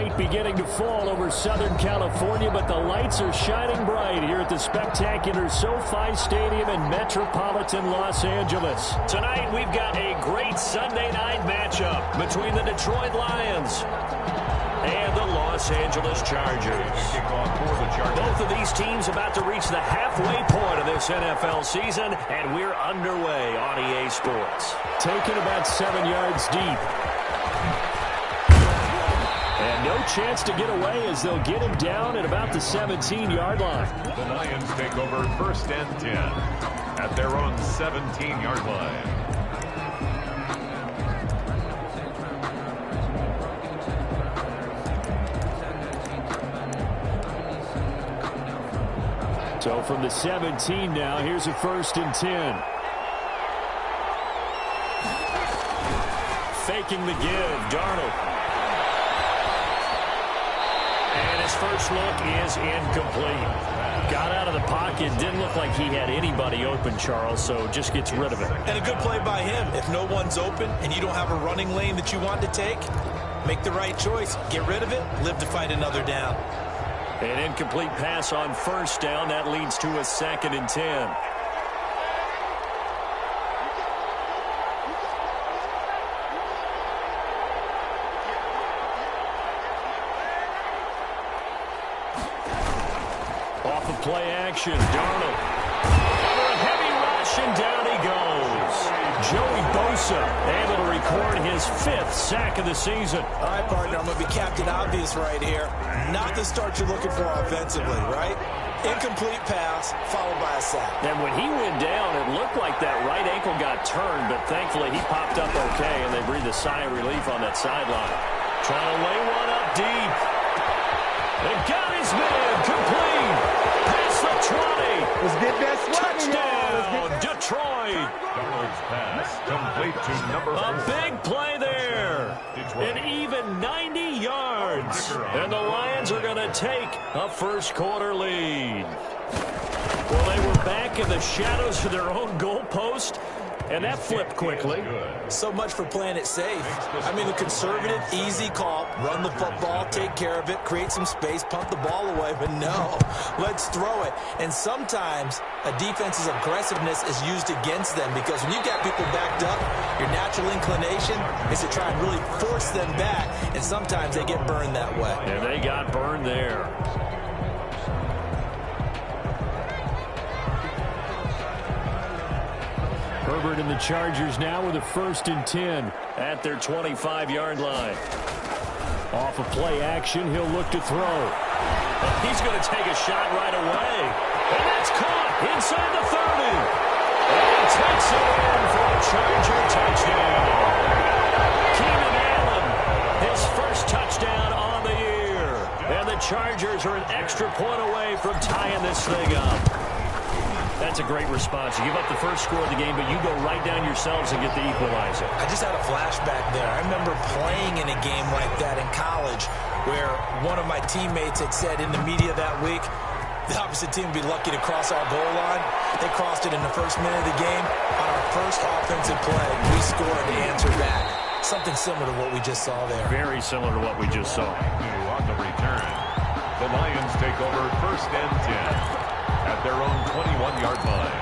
night beginning to fall over Southern California, but the lights are shining bright here at the spectacular SoFi Stadium in metropolitan Los Angeles. Tonight, we've got a great Sunday night matchup between the Detroit Lions and the Los Angeles Chargers. Both of these teams about to reach the halfway point of this NFL season, and we're underway on EA Sports. Taken about 7 yards deep. And no chance to get away as they'll get him down at about the 17-yard line. The Lions take over 1st and 10 at their own 17-yard line. So from the 17 now, here's a 1st and 10. Faking the give, Darnold. And his first look is incomplete. Got out of the pocket, didn't look like he had anybody open, Charles, so just gets rid of it. And a good play by him. If no one's open and you don't have a running lane that you want to take, make the right choice. Get rid of it, live to fight another down. An incomplete pass on 1st down. That leads to a 2nd and 10. Off of play action, Darnold. Under a heavy rush, and down he goes. Joey Bosa able to record his 5th sack of the season. All right, partner, I'm going to be Captain Obvious right here. Not the start you're looking for offensively, right? Incomplete pass, followed by a sack. And when he went down, it looked like that right ankle got turned, but thankfully he popped up okay, and they breathed a sigh of relief on that sideline. Trying to lay one up deep. They got his man complete. Past the 20. Let's get that Touchdown, Detroit. Darnold's pass complete to number 4. A big play there. An even 90 yards. And the Lions are going to take a first-quarter lead. Well, they were back in the shadows of their own goalpost, and that flipped quickly. So much for playing it safe. I mean, the conservative, easy call, run the football, take care of it, create some space, pump the ball away, but no, let's throw it. And sometimes a defense's aggressiveness is used against them because when you've got people backed up, your natural inclination is to try and really force them back, and sometimes they get burned that way. And they got burned there. Herbert and the Chargers now with a 1st and 10 at their 25-yard line. Off of play action, he'll look to throw. He's going to take a shot right away. And that's caught inside the 30. And he takes it in for a Charger touchdown. Keenan Allen, his first touchdown on the year. And the Chargers are an extra point away from tying this thing up. That's a great response. You give up the first score of the game, but you go right down yourselves and get the equalizer. I just had a flashback there. I remember playing in a game like that in college where one of my teammates had said in the media that week, the opposite team would be lucky to cross our goal line. They crossed it in the first minute of the game. On our first offensive play, we scored to answer back. Something similar to what we just saw there. Very similar to what we just saw. On the return, the Lions take over 1st and 10 at their own 21-yard line.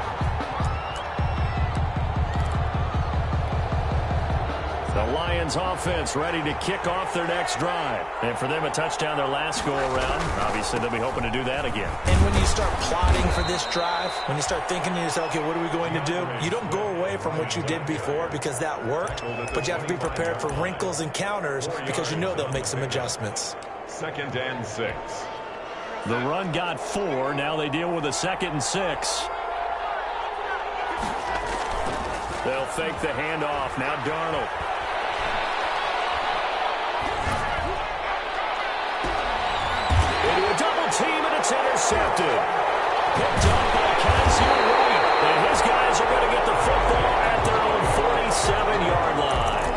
The Lions offense ready to kick off their next drive. And for them, a touchdown their last go-around. Obviously, they'll be hoping to do that again. And when you start plotting for this drive, when you start thinking to yourself, okay, what are we going to do? You don't go away from what you did before because that worked, but you have to be prepared for wrinkles and counters because you know they'll make some adjustments. 2nd and 6. The run got 4. Now they deal with a 2nd and 6. They'll fake the handoff. Now Darnold. Into a double team, and it's intercepted. Picked up by Kaiser White. And his guys are going to get the football at their own 47-yard line.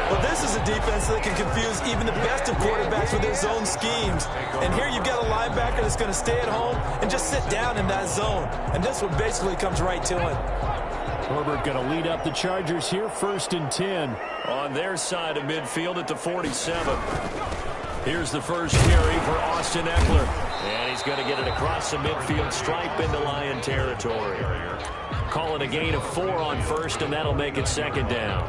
Well, this is a defense that can confuse even the best of quarterbacks with their zone schemes. And here you've got a linebacker that's going to stay at home and just sit down in that zone. And this one basically comes right to him. Herbert going to lead up the Chargers here, 1st and 10 on their side of midfield at the 47. Here's the first carry for Austin Ekeler. And he's going to get it across the midfield stripe into Lion territory. Call it a gain of 4 on first, and that'll make it second down.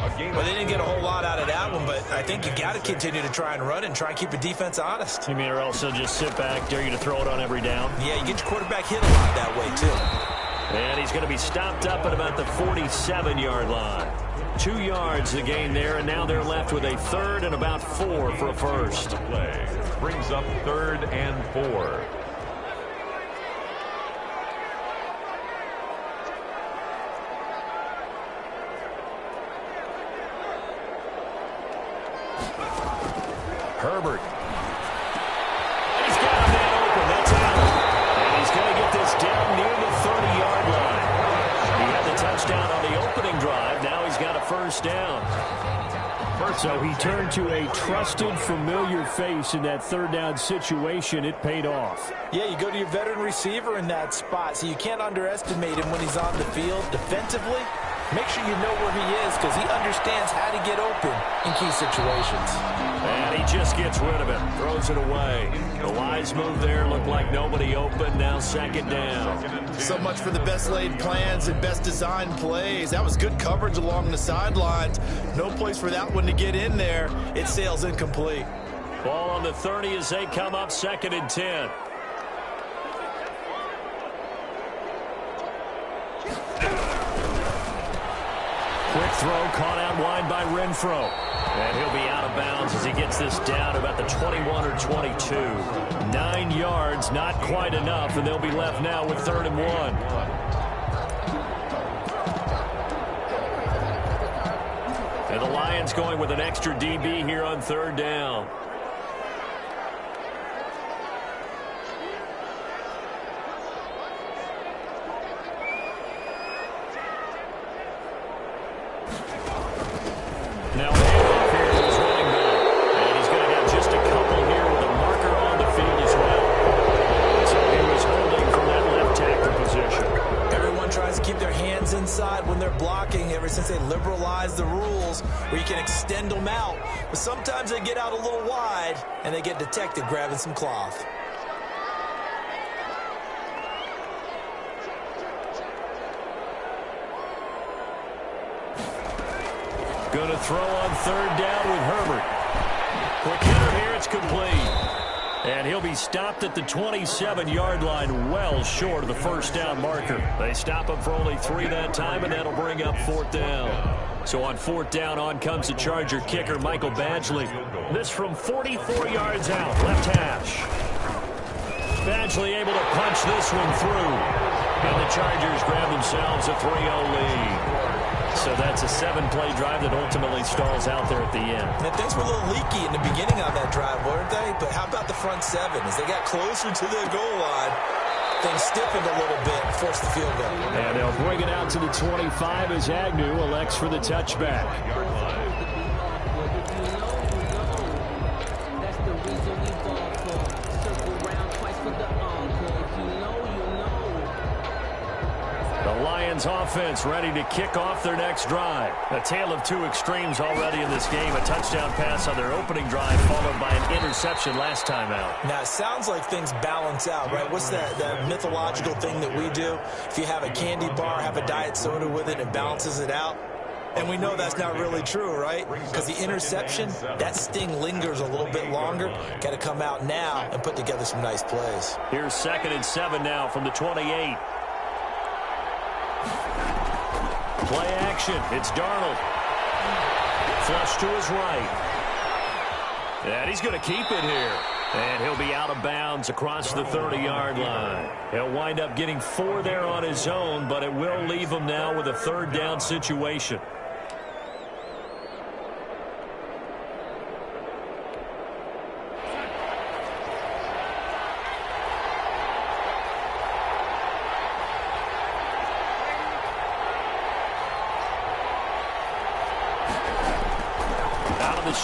Well, they didn't get a whole lot out of that one, but I think you got to continue to try and run and try and keep the defense honest. You mean, or else they'll just sit back, dare you to throw it on every down? Yeah, you get your quarterback hit a lot that way, too. And he's going to be stopped up at about the 47-yard line. 2 yards the gain there, and now they're left with a third and about 4 for a first. Play brings up 3rd and 4. Herbert. He's got a man open. That's Allen. And he's going to get this down near the 30-yard line. He had the touchdown on the opening drive. Now he's got a first down. So he turned to a trusted, familiar face in that third down situation. It paid off. Yeah, you go to your veteran receiver in that spot, so you can't underestimate him when he's on the field defensively. Make sure you know where he is because he understands how to get open in key situations. And he just gets rid of it, throws it away. The wise move there, looked like nobody open, now second down. So much for the best laid plans and best designed plays. That was good coverage along the sidelines. No place for that one to get in there. It sails incomplete. Ball on the 30 as they come up 2nd and 10. Quick throw caught out wide by Renfro. And he'll be out of bounds as he gets this down about the 21 or 22. 9 yards, not quite enough, and they'll be left now with 3rd and 1. And the Lions going with an extra DB here on 3rd down. Now handoff here to his running back. And he's going to have just a couple here with a marker on the field as well. So he was holding from that left tackle position. Everyone tries to keep their hands inside when they're blocking ever since they liberalized the rules where you can extend them out. But sometimes they get out a little wide and they get detected grabbing some cloth. Going to throw on 3rd down with Herbert. Quick hitter here, it's complete. And he'll be stopped at the 27-yard line, well short of the first down marker. They stop him for only 3 that time, and that'll bring up 4th down. So on 4th down, on comes the Charger kicker, Michael Badgley. This from 44 yards out, left hash. Badgley able to punch this one through. And the Chargers grab themselves a 3-0 lead. So that's a 7-play drive that ultimately stalls out there at the end. And things were a little leaky in the beginning on that drive, weren't they? But how about the front 7? As they got closer to the goal line, things stiffened a little bit and forced the field goal. And they'll bring it out to the 25 as Agnew elects for the touchback. Lions offense ready to kick off their next drive. A tale of 2 extremes already in this game. A touchdown pass on their opening drive followed by an interception last time out. Now, it sounds like things balance out, right? What's that mythological thing that we do? If you have a candy bar, have a diet soda with it, it balances it out. And we know that's not really true, right? Because the interception, that sting lingers a little bit longer. Got to come out now and put together some nice plays. Here's 2nd and 7 now from the 28. Play action. It's Darnold. Flush to his right. And he's going to keep it here. And he'll be out of bounds across the 30-yard line. He'll wind up getting 4 there on his own, but it will leave him now with a 3rd down situation.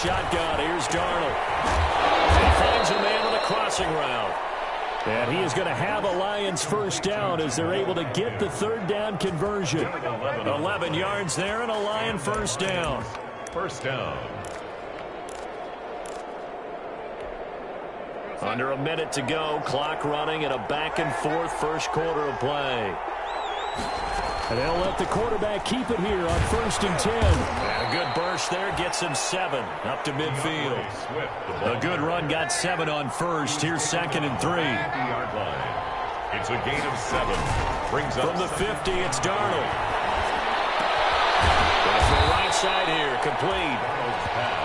Shotgun. Here's Darnold. He finds a man on a crossing route. And he is going to have a Lions first down as they're able to get the 3rd down conversion. 11 yards there and a Lion first down. First down. Under a minute to go, clock running, and a back-and-forth first quarter of play. And they'll let the quarterback keep it here on 1st and 10. And a good burst there gets him 7 up to midfield. A good run got 7 on first. Here's 2nd and 3. It's a gain of 7. Brings up from the 50, it's Darnold. From the right side here, complete.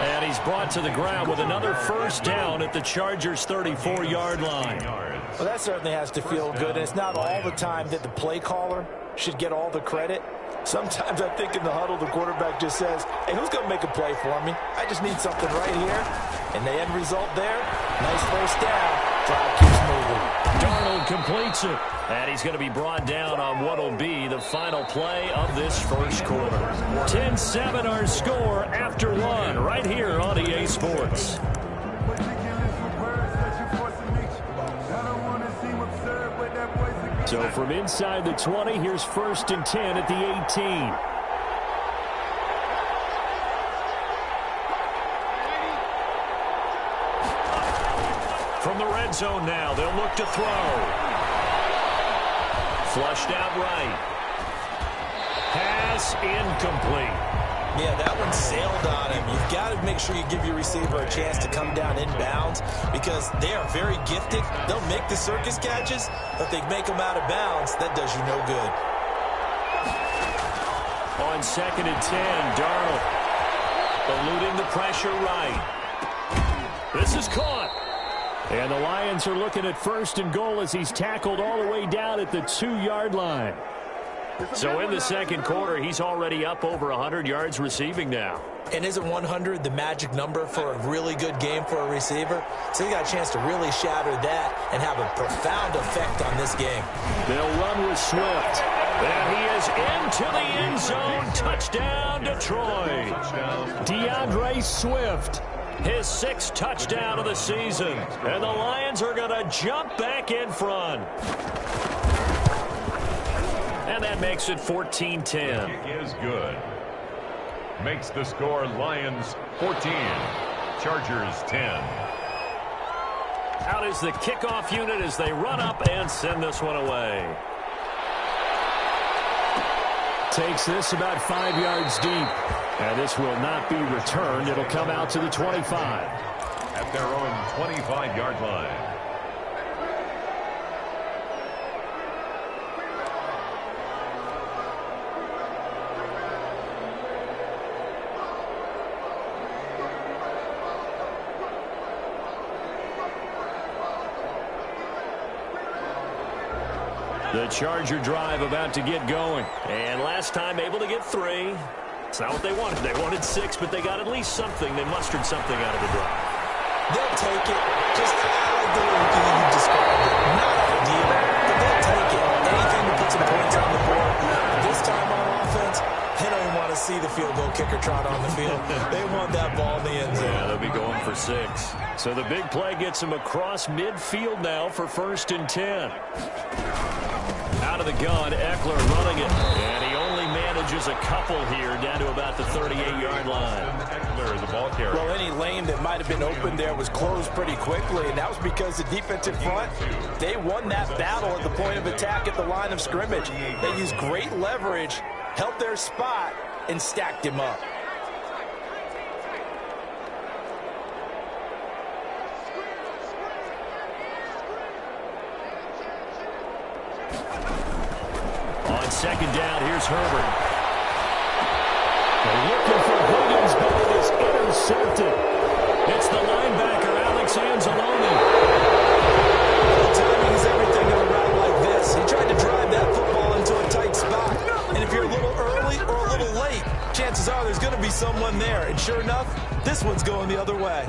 And he's brought to the ground with another first down at the Chargers' 34-yard line. Well, that certainly has to feel good. And it's not all the time that the play caller should get all the credit. Sometimes I think in the huddle, the quarterback just says, hey, who's going to make a play for me? I just need something right here. And the end result there, nice first down. Drive keeps moving. Darnold completes it. And he's going to be brought down on what will be the final play of this first quarter. 10-7 our score after 1 right here on EA Sports. So from inside the 20, here's 1st and 10 at the 18. From the red zone now, they'll look to throw. Flushed out right. Pass incomplete. Yeah, that one sailed on him. You've got to make sure you give your receiver a chance to come down inbounds because they are very gifted. They'll make the circus catches, but if they make them out of bounds, that does you no good. On 2nd and 10, Darnold eluding the pressure right. This is caught. And the Lions are looking at 1st and goal as he's tackled all the way down at the 2-yard line. So in the second quarter, he's already up over 100 yards receiving now. And isn't 100 the magic number for a really good game for a receiver? So he got a chance to really shatter that and have a profound effect on this game. They'll run with Swift. And he is into the end zone. Touchdown, Detroit. DeAndre Swift, his 6th touchdown of the season. And the Lions are going to jump back in front. And that makes it 14-10. Kick is good. Makes the score Lions 14, Chargers 10. Out is the kickoff unit as they run up and send this one away. Takes this about 5 yards deep. And this will not be returned. It'll come out to the 25. At their own 25-yard line. The Charger drive about to get going. And last time able to get 3. It's not what they wanted. They wanted 6, but they got at least something. They mustered something out of the drive. They'll take it. Just like the way you described it. Not ideal, but they'll take it. Anything to put some points on the board. This time on offense, they don't even want to see the field goal kicker trot on the field. They want that ball in the end zone. Yeah, they'll be going for 6. So the big play gets them across midfield now for 1st and 10. Out of the gun, Eckler running it. And he only manages a couple here down to about the 38-yard line. Eckler is the ball carrier. Well, any lane that might have been open there was closed pretty quickly, and that was because the defensive front, they won that battle at the point of attack at the line of scrimmage. They used great leverage, held their spot, and stacked him up. On 2nd down, here's Herbert. They're looking for Higgins, but it is intercepted. It's the linebacker, Alex Anzalone. Well, timing is everything in a route like this. He tried to drive that football into a tight spot. And if you're a little early or a little late, chances are there's going to be someone there. And sure enough, this one's going the other way.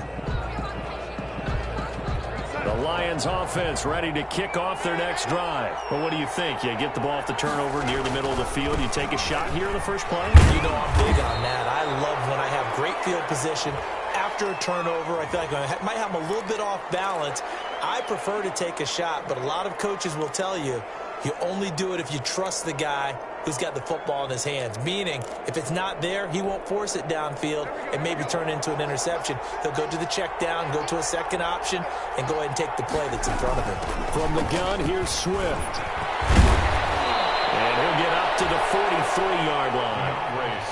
The Lions offense ready to kick off their next drive. But what do you think? You get the ball off the turnover near the middle of the field. You take a shot here in the first play? You know I'm big on that. I love when I have great field position. After a turnover, I feel like I might have them a little bit off balance. I prefer to take a shot, but a lot of coaches will tell you, you only do it if you trust the guy who's got the football in his hands, meaning if it's not there, he won't force it downfield and maybe turn it into an interception. He'll go to the check down, go to a second option, and go ahead and take the play that's in front of him. From the gun, here's Swift. And he'll get up to the 43-yard line.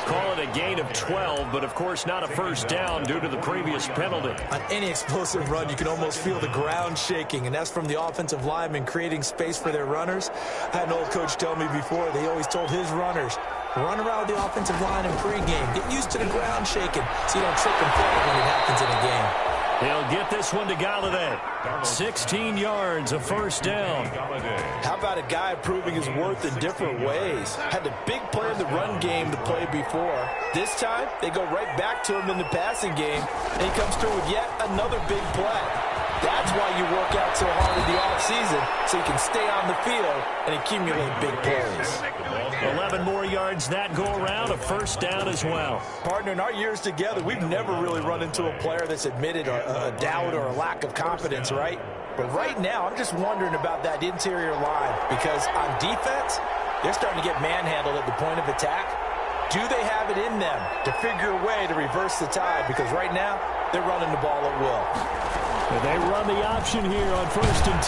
Call it a gain of 12, but of course not a first down due to the previous penalty. On any explosive run, you can almost feel the ground shaking, and that's from the offensive linemen creating space for their runners. I had an old coach tell me before, they always told his runners, run around the offensive line in pregame. Get used to the ground shaking so you don't trip and fall when it happens in a game. He'll get this one to Galladay. 16 yards, a first down. How about a guy proving his worth in different ways? Had a big play in the run game to play before. This time, they go right back to him in the passing game, and he comes through with yet another big play. That's why you work out so hard in the offseason, so you can stay on the field and accumulate big plays. 11 more yards that go around, a first down as well. Partner, in our years together, we've never really run into a player that's admitted a doubt or a lack of confidence, right? But right now, I'm just wondering about that interior line, because on defense, they're starting to get manhandled at the point of attack. Do they have it in them to figure a way to reverse the tide? Because right now, they're running the ball at will. They run the option here on 1st and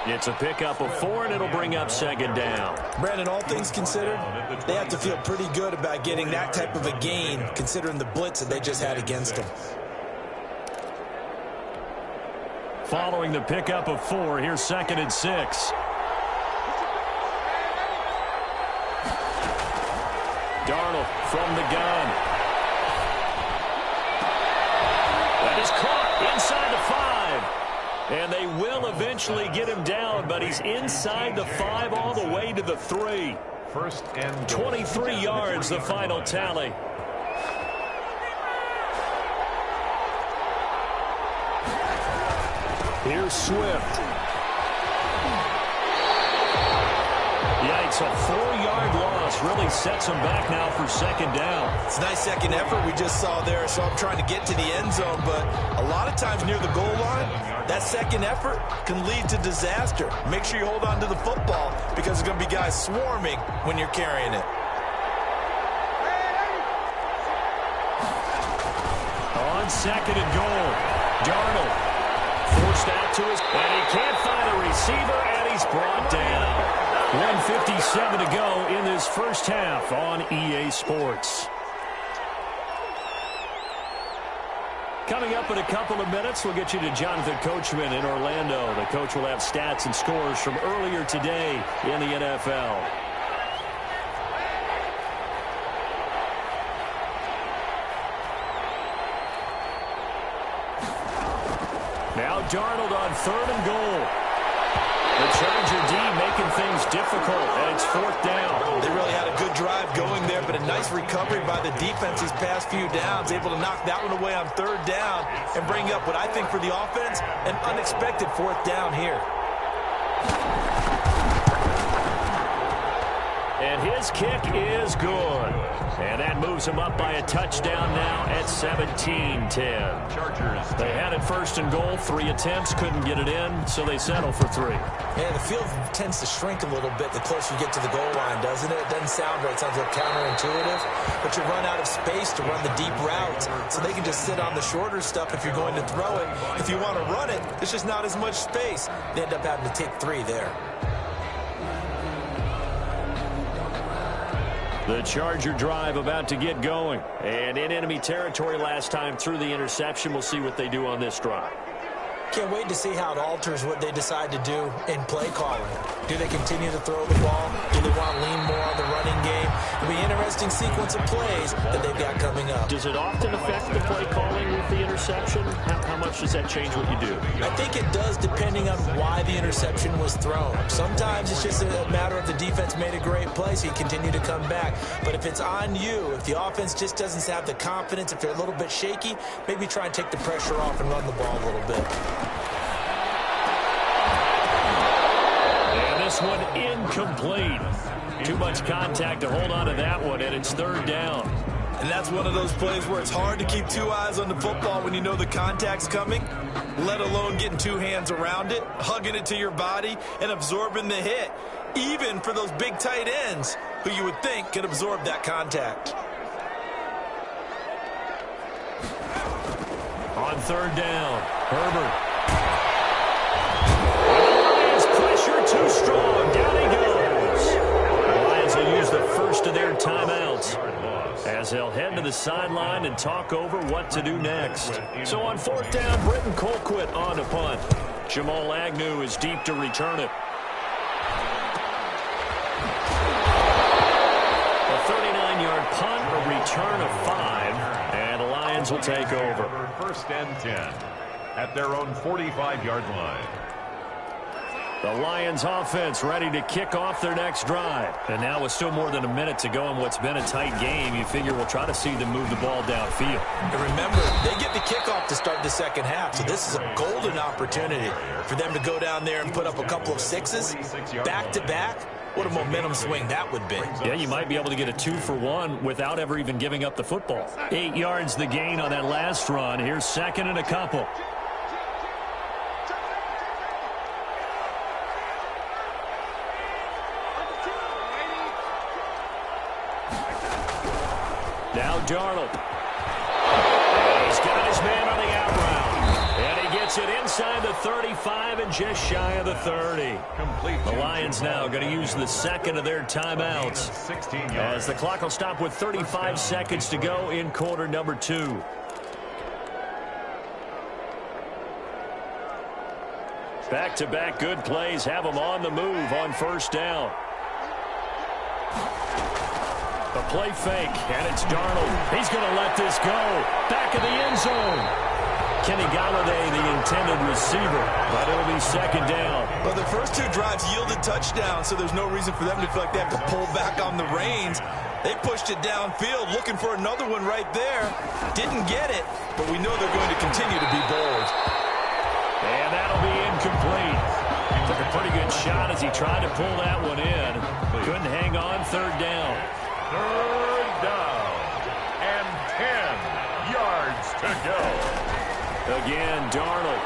10. It's a pickup of 4, and it'll bring up 2nd down. Brandon, all things considered, they have to feel pretty good about getting that type of a gain, considering the blitz that they just had against them. Following the pickup of 4, here's 2nd and 6. Darnold from the gun. That is caught inside the 5. And they will eventually get him down, but he's inside the 5 all the way to the 3. 1st and 23 yards, the final tally. Here's Swift. Yikes, a 4-yard loss really sets him back now for 2nd down. It's a nice second effort we just saw there, so I'm trying to get to the end zone, but a lot of times near the goal line, that second effort can lead to disaster. Make sure you hold on to the football because there's going to be guys swarming when you're carrying it. On 2nd and goal, Darnold forced out to his, and he can't find a receiver, and he's brought down. 1:57 to go in this first half on EA Sports. Coming up in a couple of minutes, we'll get you to Jonathan Coachman in Orlando. The coach will have stats and scores from earlier today in the NFL. Now Darnold on 3rd and goal. The Charger D making things difficult, and it's 4th down. They really had a good drive going there, but a nice recovery by the defense these past few downs, able to knock that one away on 3rd down and bring up what I think for the offense, an unexpected 4th down here. And his kick is good. And that moves him up by a touchdown now at 17-10. Chargers. They had it 1st and goal, 3 attempts, couldn't get it in, so they settle for 3. Yeah, the field tends to shrink a little bit the closer you get to the goal line, doesn't it? It doesn't sound right. It sounds like counterintuitive. But you run out of space to run the deep routes, so they can just sit on the shorter stuff if you're going to throw it. If you want to run it, there's just not as much space. They end up having to take 3 there. The Charger drive about to get going. And in enemy territory last time through the interception. We'll see what they do on this drive. Can't wait to see how it alters what they decide to do in play calling. Do they continue to throw the ball? Do they want to lean more on the running game? It'll be an interesting sequence of plays that they've got coming up. Does it often affect the play calling with the interception? How much does that change what you do? I think it does, depending on why the interception was thrown. Sometimes it's just a matter of the defense made a great play, so you continue to come back. But if it's on you, if the offense just doesn't have the confidence, if they're a little bit shaky, maybe try and take the pressure off and run the ball a little bit. And this one incomplete. Too much contact to hold on to that one, and it's 3rd down. And that's one of those plays where it's hard to keep 2 eyes on the football when you know the contact's coming, let alone getting 2 hands around it, hugging it to your body, and absorbing the hit. even for those big tight ends who you would think could absorb that contact. On third down, Herbert. Lions pressure too strong. Down he goes. The Lions will use the first of their timeouts as they'll head to the sideline and talk over what to do next. So on fourth down, Britton Colquitt on to punt. Jamal Agnew is deep to return it. A 39-yard punt, a return of 5, and the Lions will take over. First and 10 at their own 45-yard line. The Lions offense ready to kick off their next drive. And now with still more than a minute to go in what's been a tight game, you figure we'll try to see them move the ball downfield. And remember, they get the kickoff to start the second half, so this is a golden opportunity for them to go down there and put up a couple of sixes back-to-back. What a momentum swing that would be. Yeah, you might be able to get a 2-for-1 without ever even giving up the football. 8 yards the gain on that last run. Here's second and a couple. Now Darnold. He's got his man on the out route. And he gets it inside the 35 and just shy of the 30. The Lions now going to use the second of their timeouts as the clock will stop with 35 seconds to go in quarter number 2. Back-to-back good plays have them on the move on first down. The play fake, and it's Darnold. He's going to let this go. Back of the end zone. Kenny Golladay, the intended receiver, but it'll be second down. But the first 2 drives yielded touchdowns, so there's no reason for them to feel like they have to pull back on the reins. They pushed it downfield, looking for another one right there. Didn't get it, but we know they're going to continue to be bold. And that'll be incomplete. Took a pretty good shot as he tried to pull that one in. Couldn't hang on. Third down. Third down and 10 yards to go. Again, Darnold.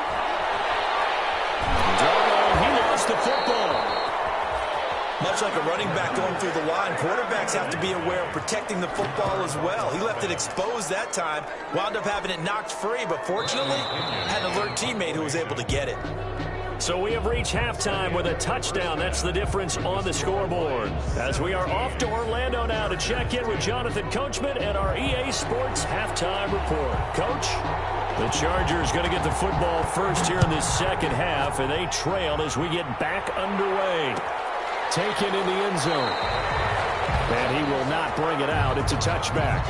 Darnold, he lost the football. Much like a running back going through the line, quarterbacks have to be aware of protecting the football as well. He left it exposed that time, wound up having it knocked free, but fortunately had an alert teammate who was able to get it. So we have reached halftime with a touchdown. That's the difference on the scoreboard. As we are off to Orlando now to check in with Jonathan Coachman and our EA Sports halftime report. Coach, the Chargers going to get the football first here in this second half, and they trail as we get back underway. Taken in the end zone. And he will not bring it out. It's a touchback.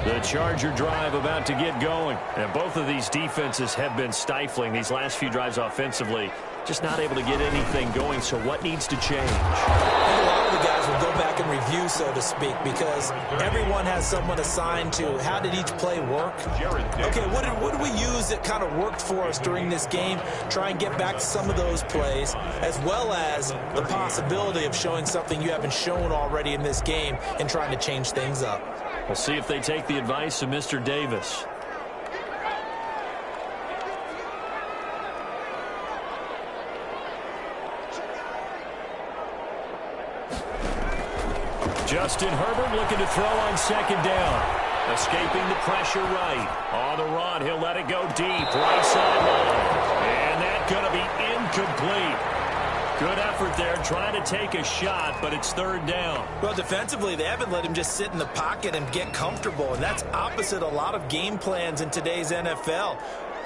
The Charger drive about to get going. And both of these defenses have been stifling these last few drives offensively. Just not able to get anything going. So what needs to change? And a lot of the guys will go back and review, so to speak, because everyone has someone assigned to how did each play work. Okay, what did we use that kind of worked for us during this game? Try and get back to some of those plays, as well as the possibility of showing something you haven't shown already in this game and trying to change things up. We'll see if they take the advice of Mr. Davis. Justin Herbert looking to throw on second down. Escaping the pressure right. On the run, he'll let it go deep. Right sideline. And that's going to be incomplete. Good effort there, trying to take a shot, but it's third down. Well, defensively, they haven't let him just sit in the pocket and get comfortable, and that's opposite a lot of game plans in today's NFL.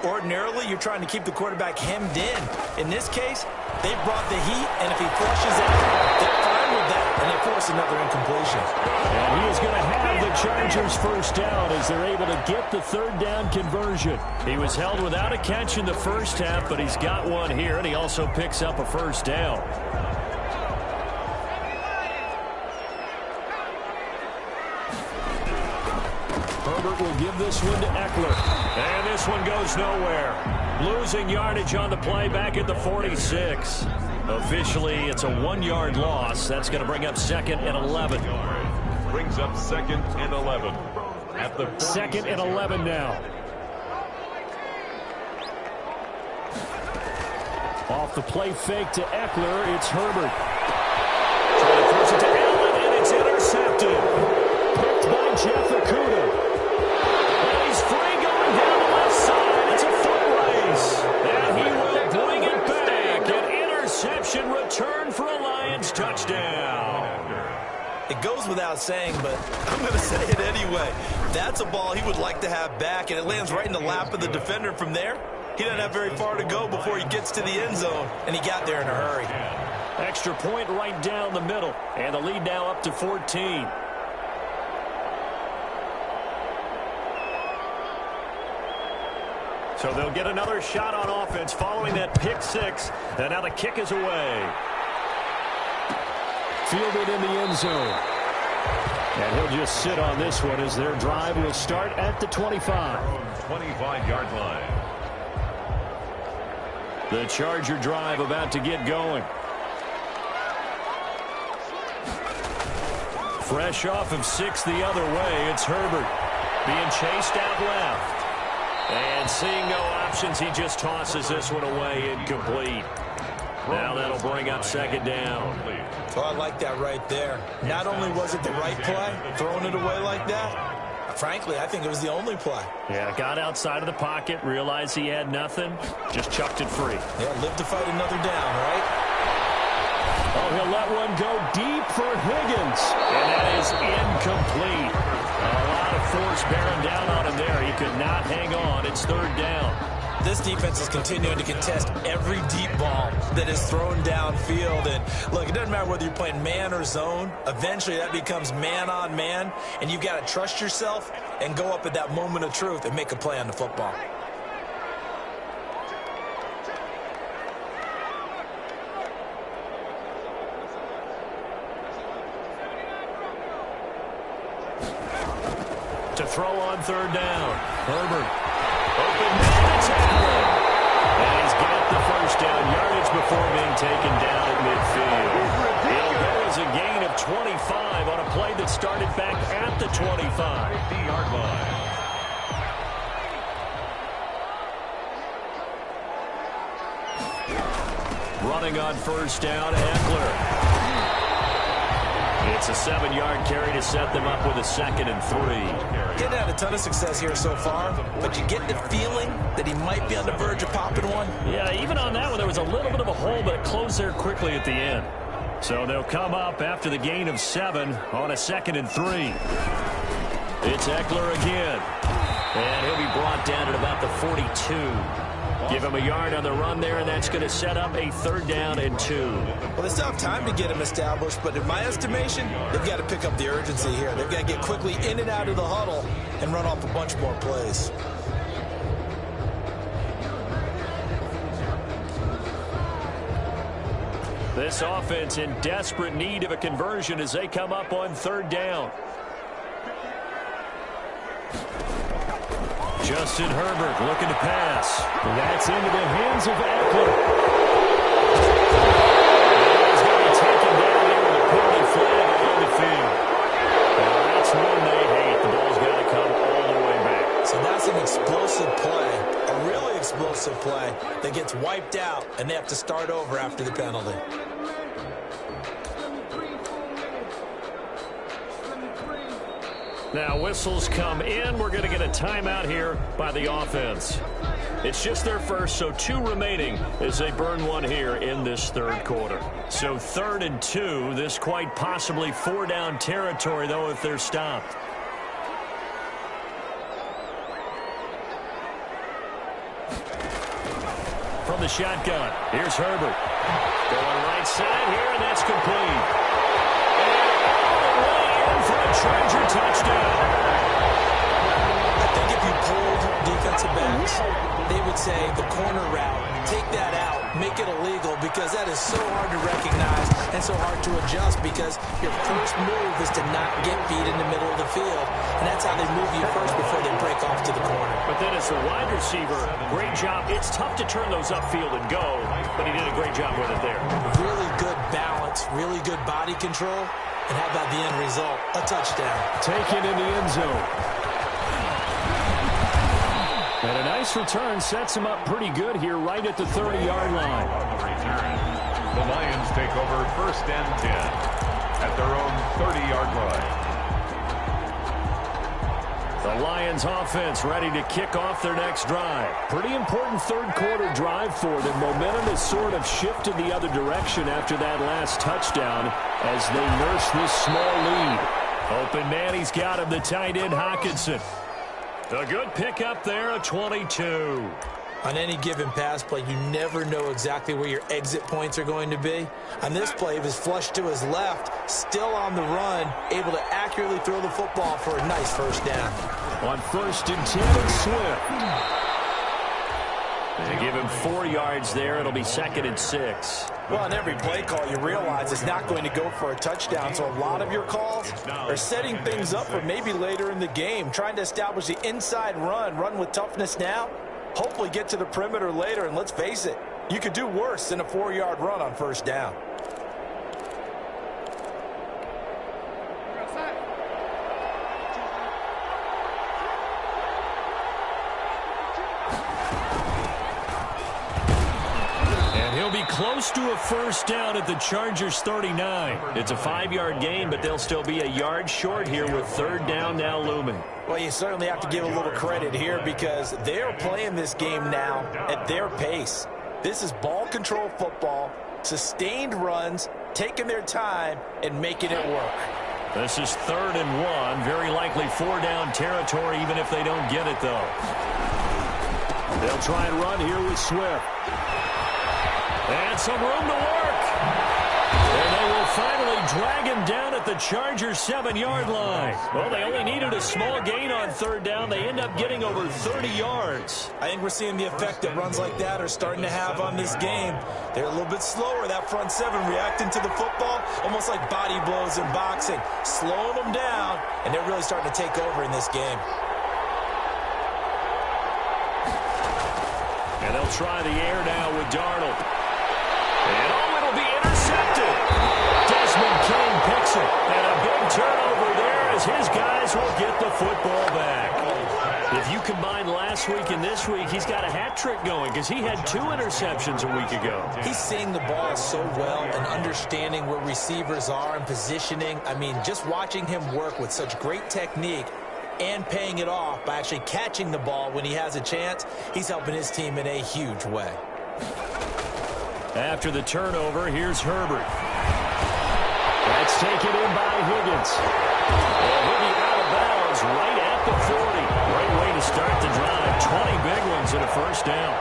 Ordinarily, you're trying to keep the quarterback hemmed in. In this case, they brought the heat, and if he flushes out, they're fine with that, and they force another incompletion. And he is going to have the Chargers first down as they're able to get the third down conversion. He was held without a catch in the first half, but he's got one here, and he also picks up a first down. Herbert will give this one to Eckler. And this one goes nowhere. Losing yardage on the play back at the 46. Officially, it's a 1-yard loss. That's going to bring up 2nd and 11. Brings up 2nd and 11. At the 2nd and 11 now. Off the play fake to Eckler, it's Herbert. Trying to force it to Allen, and it's intercepted. Picked by Jeff Okudah. And he's free going down the left side. It's a foot race. And he will bring it back. An interception return for a Lions touchdown. It goes without saying, but I'm going to say it anyway. That's a ball he would like to have back, and it lands right in the lap of the defender from there. He doesn't have very far to go before he gets to the end zone, and he got there in a hurry. Extra point right down the middle, and the lead now up to 14. So they'll get another shot on offense following that pick six, and now the kick is away. Fielded in the end zone. And he'll just sit on this one as their drive will start at the 25. 25-yard line. The Charger drive about to get going. Fresh off of 6 the other way, it's Herbert being chased out left. And seeing no options, he just tosses this one away incomplete. Now that'll bring up 2nd down. Oh, I like that right there. Not only was it the right play, throwing it away like that, frankly, I think it was the only play. Yeah, got outside of the pocket, realized he had nothing, just chucked it free. Yeah, live to fight another down, right? Oh, he'll let one go deep for Higgins. And that is incomplete. A lot of force bearing down on him there. He could not hang on. It's 3rd down. This defense is continuing to contest every deep ball that is thrown downfield. And look, it doesn't matter whether you're playing man or zone. Eventually, that becomes man on man. And you've got to trust yourself and go up at that moment of truth and make a play on the football. To throw on 3rd down. Herbert. Open man, it's Eckler. And he's got the 1st down yardage before being taken down at midfield. It'll go as a gain of 25 on a play that started back at the 25-yard line. Running on 1st down, Eckler. It's a 7-yard carry to set them up with a 2nd and 3. Getting had a ton of success here so far, but you get the feeling that he might be on the verge of popping one. Yeah, even on that one, there was a little bit of a hole, but it closed there quickly at the end. So they'll come up after the gain of 7 on a 2nd and 3. It's Eckler again. And he'll be brought down at about the 42. Give him a yard on the run there, and that's going to set up a 3rd down and 2. Well, they still have time to get him established, but in my estimation, they've got to pick up the urgency here. They've got to get quickly in and out of the huddle and run off a bunch more plays. This offense in desperate need of a conversion as they come up on 3rd down. Justin Herbert looking to pass. That's into the hands of Eckler. He's going to be taken down there with a penalty flag on the field. Well, that's one they hate. The ball's got to come all the way back. So that's an explosive play, a really explosive play that gets wiped out, and they have to start over after the penalty. Now whistles come in. We're going to get a timeout here by the offense. It's just their first, so 2 remaining as they burn one here in this 3rd quarter. So 3rd and 2. This quite possibly 4-down territory, though, if they're stopped. From the shotgun, here's Herbert. Going right side here, and that's complete. For a Charger touchdown. I think if you pulled defensive backs, they would say the corner route, take that out, make it illegal, because that is so hard to recognize and so hard to adjust, because your first move is to not get beat in the middle of the field, and that's how they move you first before they break off to the corner. But then as a wide receiver, great job. It's tough to turn those upfield and go, but he did a great job with it there. Really good balance, really good body control, and how about the end result? A touchdown. Taken in the end zone. And a nice return sets him up pretty good here right at the 30-yard line. On the return, the Lions take over 1st and 10 at their own 30-yard line. The Lions offense ready to kick off their next drive. Pretty important third quarter drive for them. Momentum has sort of shifted the other direction after that last touchdown as they nurse this small lead. Open man, he's got him, the tight end Hockenson. A good pickup there, a 22. On any given pass play, you never know exactly where your exit points are going to be. On this play, he was flushed to his left, still on the run, able to accurately throw the football for a nice first down. On 1st and 10, it's Swift. They give him 4 yards there. It'll be 2nd and 6. Well, on every play call, you realize it's not going to go for a touchdown, so a lot of your calls are setting things up for maybe later in the game, trying to establish the inside run with toughness now, hopefully get to the perimeter later, and let's face it, you could do worse than a 4-yard run on first down. Close to a first down at the Chargers 39. It's a 5-yard gain, but they'll still be a yard short here with 3rd down now looming. Well, you certainly have to give a little credit here because they're playing this game now at their pace. This is ball control football, sustained runs, taking their time and making it work. This is 3rd and 1. Very likely 4-down territory even if they don't get it, though. They'll try and run here with Swift. And some room to work. And they will finally drag him down at the Chargers 7-yard line. Well, they only needed a small gain on 3rd down. They end up getting over 30 yards. I think we're seeing the effect that runs like that are starting to have on this game. They're a little bit slower, that front 7, reacting to the football, almost like body blows in boxing, slowing them down, and they're really starting to take over in this game. And they'll try the air now with Darnold. And it'll be intercepted. Desmond King picks it. And a big turnover there as his guys will get the football back. If you combine last week and this week, he's got a hat trick going because he had 2 interceptions a week ago. He's seeing the ball so well and understanding where receivers are and positioning. I mean, just watching him work with such great technique and paying it off by actually catching the ball when he has a chance, he's helping his team in a huge way. After the turnover, here's Herbert. That's taken in by Higgins. And he'll be out of bounds right at the 40. Great way to start the drive. 20 big ones and a first down.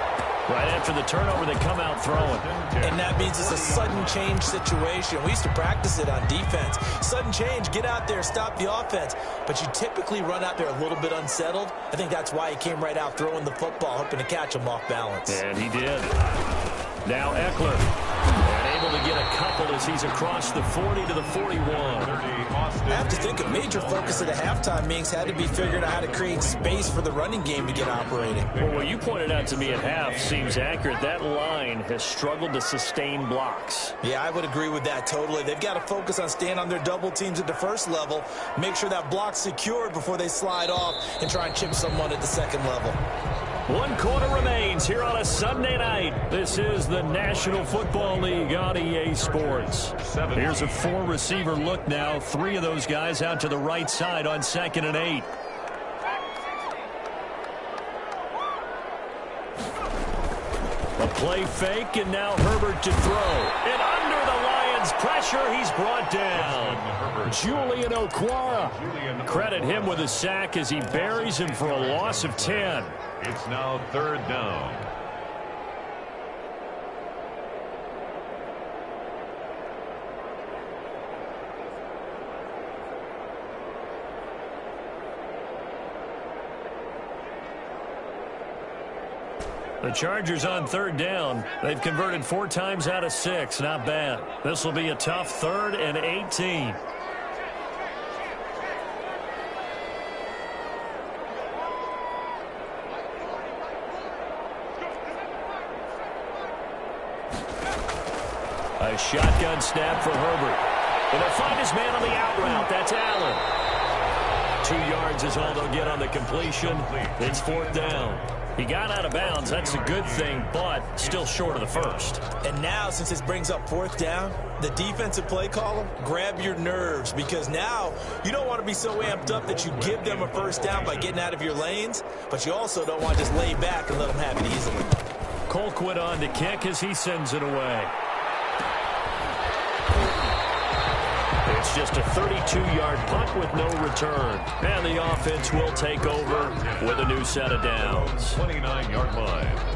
Right after the turnover, they come out throwing. And that means it's a sudden change situation. We used to practice it on defense. Sudden change, get out there, stop the offense. But you typically run out there a little bit unsettled. I think that's why he came right out throwing the football, hoping to catch him off balance. And he did. Now Eckler, and able to get a couple as he's across the 40 to the 41. I have to think a major focus of the halftime meetings had to be figuring out how to create space for the running game to get operating. Well, what you pointed out to me at half seems accurate. That line has struggled to sustain blocks. Yeah, I would agree with that totally. They've got to focus on staying on their double teams at the first level, make sure that block's secured before they slide off and try and chip someone at the second level. 1 quarter remains here on a Sunday night. This is the National Football League on EA Sports. Here's a 4-receiver look now. 3 of those guys out to the right side on 2nd and 8. A play fake, and now Herbert to throw. And under the Lions' pressure, he's brought down. Julian Okwara. Credit him with a sack as he buries him for a loss of 10. It's now 3rd down. The Chargers on third down. They've converted 4 times out of 6. Not bad. This will be a tough 3rd and 18. A shotgun snap for Herbert. And they'll find his man on the out route. That's Allen. 2 yards is all they'll get on the completion. It's 4th down. He got out of bounds. That's a good thing, but still short of the first. And now, since this brings up 4th down, the defensive play caller, grab your nerves, because now you don't want to be so amped up that you give them a 1st down by getting out of your lanes, but you also don't want to just lay back and let them have it easily. Colquitt on to kick as he sends it away. It's just a 32-yard punt with no return. And the offense will take over with a new set of downs. 29-yard line.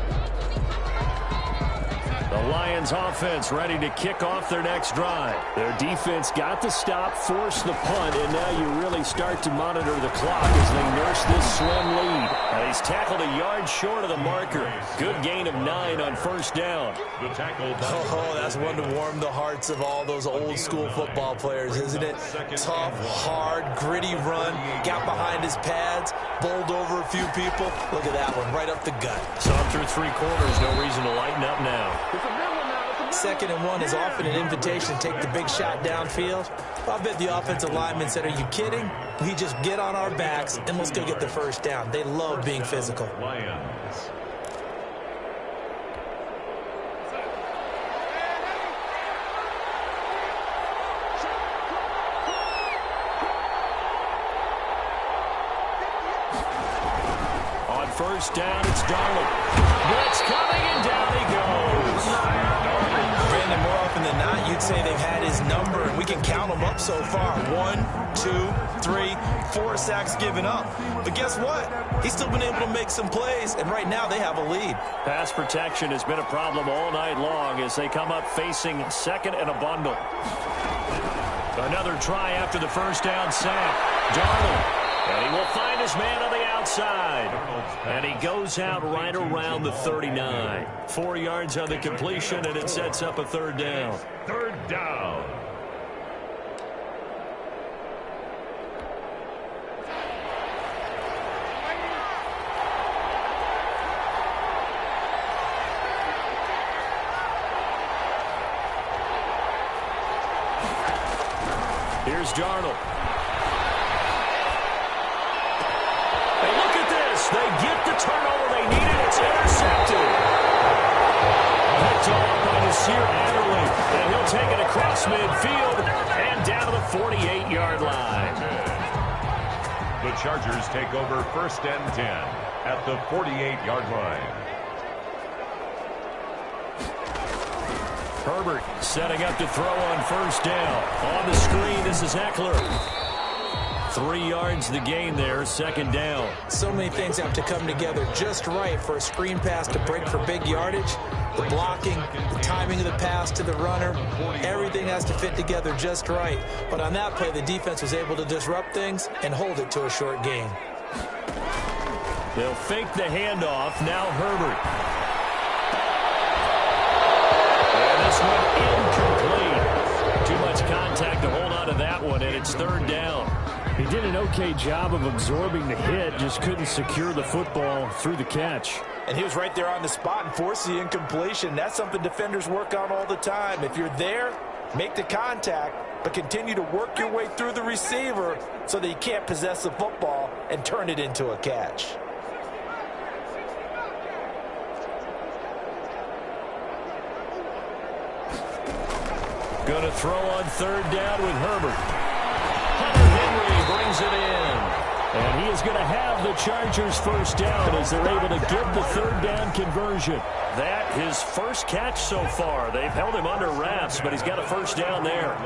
The Lions offense ready to kick off their next drive. Their defense got the stop, forced the punt, and now you really start to monitor the clock as they nurse this slim lead. And he's tackled a yard short of the marker. Good gain of 9 on 1st down. The tackle. Oh, that's one to warm the hearts of all those old school football players, isn't it? Tough, hard, gritty run, got behind his pads, bowled over a few people. Look at that one, right up the gut. Saw through 3 quarters, no reason to lighten up now. 2nd and 1 is often an invitation to take the big shot downfield. I bet the offensive lineman said, are you kidding? We just get on our backs and let's go get the 1st down. They love being physical. Lions. On 1st down, it's Darnold. Blitz coming, and down he goes. Brandon, more often than not, you'd say they've had his number, and we can count them up so far. 1, 2, 3, 4 sacks given up. But guess what? He's still been able to make some plays, and right now they have a lead. Pass protection has been a problem all night long as they come up facing 2nd and a bundle. Another try after the 1st down sack. Darnold. And he will find his man on the outside. And he goes out right around the 39. 4 yards on the completion, and it sets up a 3rd down. 3rd down. Here's Darnold. They get the turnover they needed. It's intercepted. Picked off by Nasir Adderley. And he'll take it across midfield and down to the 48-yard line. The Chargers take over 1st and 10 at the 48-yard line. Herbert setting up to throw on 1st down. On the screen, this is Eckler. 3 yards the gain there, 2nd down. So many things have to come together just right for a screen pass to break for big yardage. The blocking, the timing of the pass to the runner, everything has to fit together just right. But on that play, the defense was able to disrupt things and hold it to a short gain. They'll fake the handoff. Now Herbert. And this one incomplete. Too much contact to hold on to that one, and it's 3rd down. He did an okay job of absorbing the hit, just couldn't secure the football through the catch. And he was right there on the spot and forced the incompletion. That's something defenders work on all the time. If you're there, make the contact, but continue to work your way through the receiver so that you can't possess the football and turn it into a catch. Going to throw on 3rd down with Herbert. Henry brings it in. And he is going to have the Chargers 1st down as they're able to get the 3rd down conversion. That his 1st catch so far. They've held him under wraps, but he's got a 1st down there.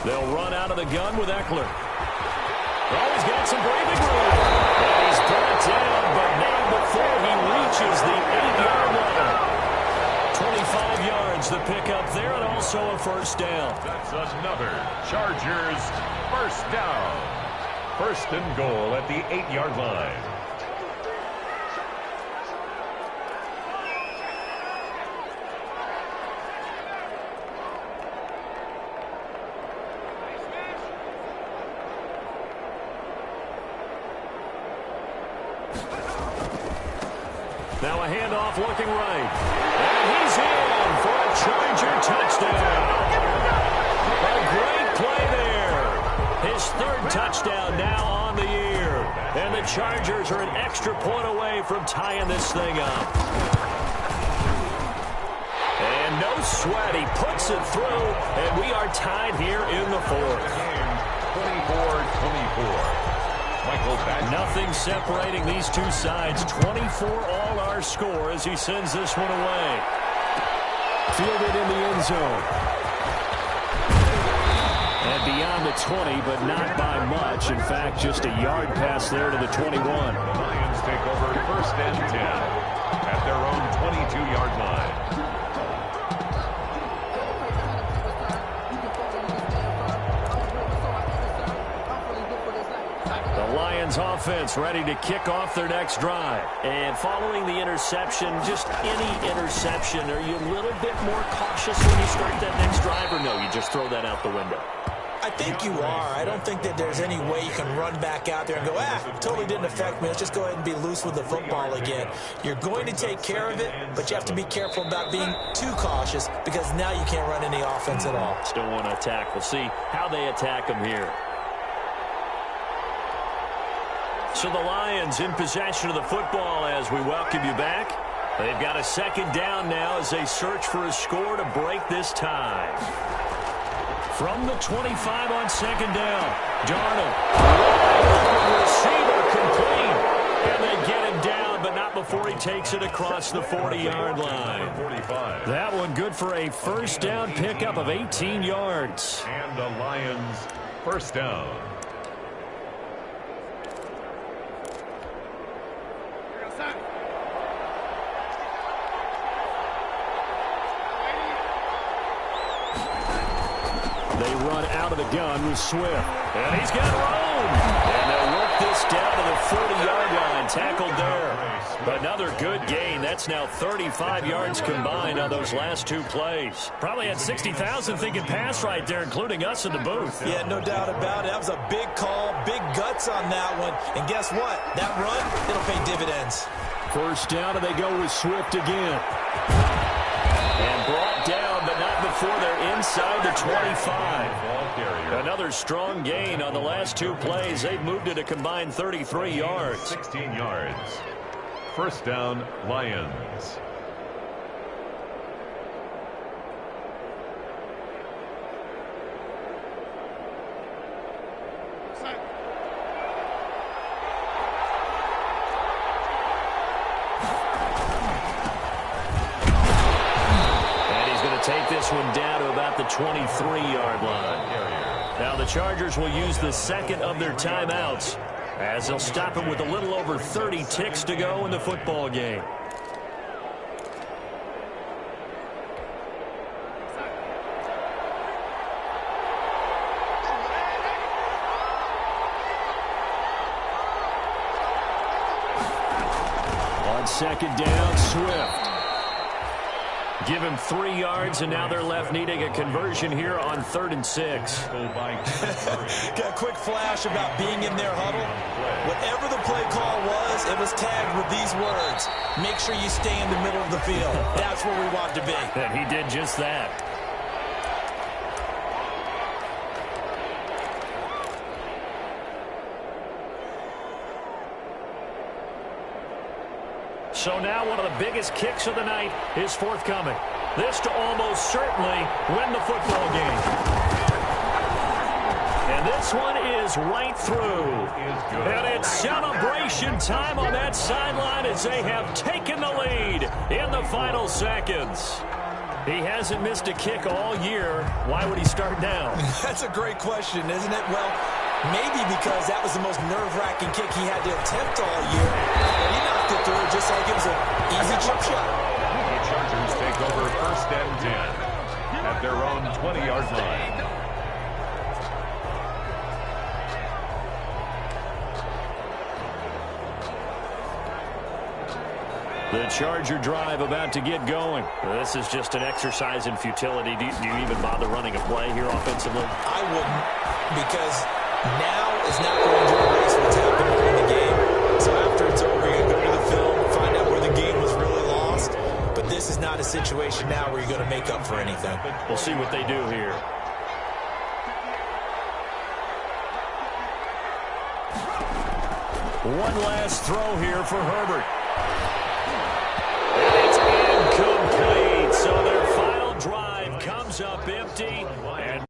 They'll run out of the gun with Eckler. Oh, he's got some breathing room. And he's brought down, but not before he reaches the 8-yard line. 25 yards the pickup there, and also a 1st down. That's another Chargers 1st down. 1st and goal at the 8-yard line. a handoff looking right. And he's in for a Charger touchdown. A great play there. His third touchdown now on the year. And the Chargers are an extra point away from tying this thing up. And no sweat. He puts it through, and we are tied here in the fourth. 24-24. Nothing separating these two sides. 24 all our score as he sends this one away. Fielded in the end zone. And beyond the 20, but not by much. In fact, just a yard pass there to the 21. The Lions take over first and 10 at their own 22-yard line. Offense ready to kick off their next drive. And following the interception, just any interception, are you a little bit more cautious when you start that next drive, or no, you just throw that out the window? I think you are. I don't think that there's any way you can run back out there and go, totally didn't affect me. Let's just go ahead and be loose with the football again. You're going to take care of it, but you have to be careful about being too cautious because now you can't run any offense at all. Still want to attack. We'll see how they attack them here. So the Lions in possession of the football as we welcome you back. They've got a second down now as they search for a score to break this tie. From the 25 on second down, Darnold. Receiver complete. And they get him down, but not before he takes it across the 40-yard line. 45. That one good for a first down pickup of 18 yards. And the Lions first down. They run out of the gun with Swift. And he's got room. And they'll work this down to the 40-yard line. Tackled there. Another good gain. That's now 35 yards combined on those last two plays. Probably had 60,000 thinking pass right there, including us in the booth. Yeah, no doubt about it. That was a big call, big guts on that one. And guess what? That run, it'll pay dividends. First down, and they go with Swift again. And brought down, but not before they're inside the 25. Another strong gain on the last two plays. They've moved it a combined 33 yards. 16 yards. First down, Lions. Take this one down to about the 23-yard line. Now the Chargers will use the second of their timeouts as they'll stop him with a little over 30 ticks to go in the football game. On second down, Swift. Give him 3 yards, and now they're left needing a conversion here on 3rd and 6. Got a quick flash about being in their huddle. Whatever the play call was, it was tagged with these words. Make sure you stay in the middle of the field. That's where we want to be. And he did just that. So now one of the biggest kicks of the night is forthcoming. This to almost certainly win the football game. And this one is right through. And it's celebration time on that sideline as they have taken the lead in the final seconds. He hasn't missed a kick all year. Why would he start now? That's a great question, isn't it? Well, maybe because that was the most nerve-wracking kick he had to attempt all year. But he knocked it through just like it was an easy chip shot. The Chargers take over first and 10 at their own 20-yard line. The Charger drive about to get going. This is just an exercise in futility. Do you even bother running a play here offensively? I wouldn't, because now is not going to erase what's happened during the game. So after it's over, you go to the film, find out where the game was really this is not a situation now where you're going to make up for anything. We'll see what they do here. One last throw here for Herbert. And it's incomplete. So their final drive comes up empty. And